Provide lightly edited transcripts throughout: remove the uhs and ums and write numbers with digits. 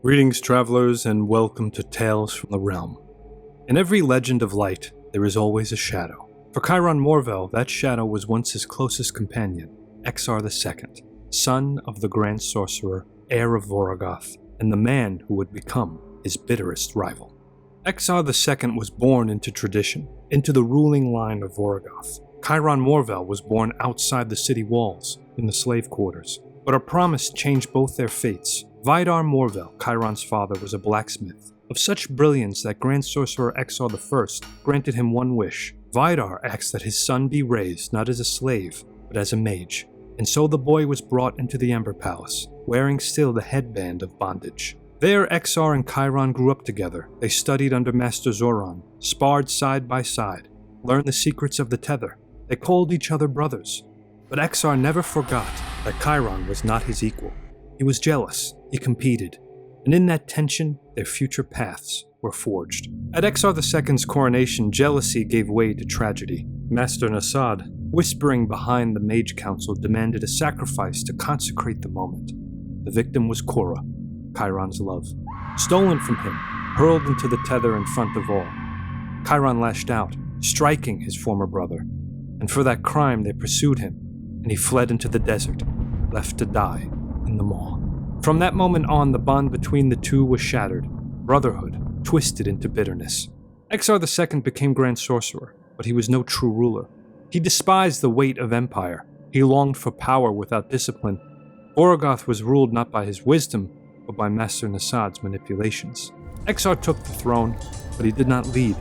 Greetings, travelers, and welcome to Tales from the Realm. In every legend of light, there is always a shadow. For Kyron Morvel, that shadow was once his closest companion, Exar II, son of the Grand Sorcerer, heir of Voragoth, and the man who would become his bitterest rival. Exar II was born into tradition, into the ruling line of Voragoth. Kyron Morvel was born outside the city walls, in the slave quarters. But a promise changed both their fates. Vidar Morvel, Kyron's father, was a blacksmith, of such brilliance that Grand Sorcerer Exar I granted him one wish. Vidar asked that his son be raised not as a slave, but as a mage, and so the boy was brought into the Ember Palace, wearing still the headband of bondage. There Exar and Kyron grew up together. They studied under Master Zoran, sparred side by side, learned the secrets of the tether. They called each other brothers. But Exar never forgot that Kyron was not his equal. He was jealous, he competed, and in that tension, their future paths were forged. At Exar II's coronation, jealousy gave way to tragedy. Master Nasad, whispering behind the Mage Council, demanded a sacrifice to consecrate the moment. The victim was Cora, Kyron's love. Stolen from him, hurled into the tether in front of all. Kyron lashed out, striking his former brother, and for that crime they pursued him, and he fled into the desert, left to die in the maw. From that moment on, the bond between the two was shattered, brotherhood twisted into bitterness. Exar II became Grand Sorcerer, but he was no true ruler. He despised the weight of empire. He longed for power without discipline. Voragoth was ruled not by his wisdom, but by Master Nasad's manipulations. Exar took the throne, but he did not lead.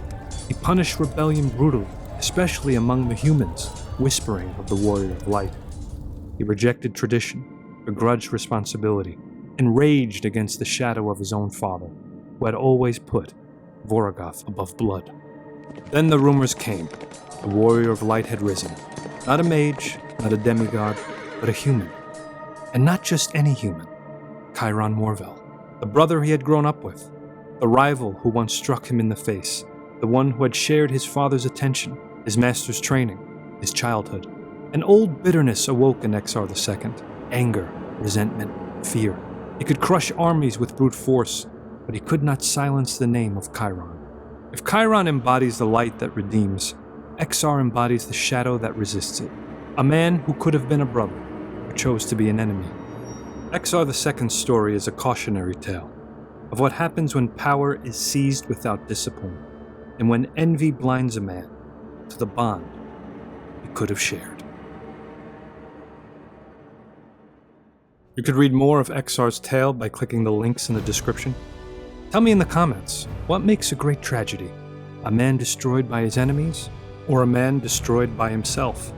He punished rebellion brutally, especially among the humans, whispering of the Warrior of Light. He rejected tradition, begrudged responsibility, and raged against the shadow of his own father, who had always put Voragoth above blood. Then the rumors came. The Warrior of Light had risen. Not a mage, not a demigod, but a human. And not just any human. Kyron Morvel, the brother he had grown up with, the rival who once struck him in the face, the one who had shared his father's attention, his master's training, his childhood. An old bitterness awoke in Exar II. Anger, resentment, fear. He could crush armies with brute force, but he could not silence the name of Kyron. If Kyron embodies the light that redeems, Exar embodies the shadow that resists it. A man who could have been a brother, but chose to be an enemy. Exar II's story is a cautionary tale of what happens when power is seized without discipline, and when envy blinds a man to the bond he could have shared. You could read more of Exar's tale by clicking the links in the description. Tell me in the comments, what makes a great tragedy? A man destroyed by his enemies, or a man destroyed by himself?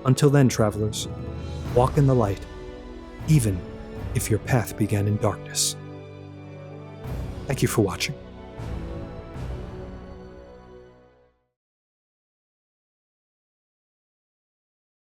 Until then, travelers, walk in the light, even if your path began in darkness. Thank you for watching.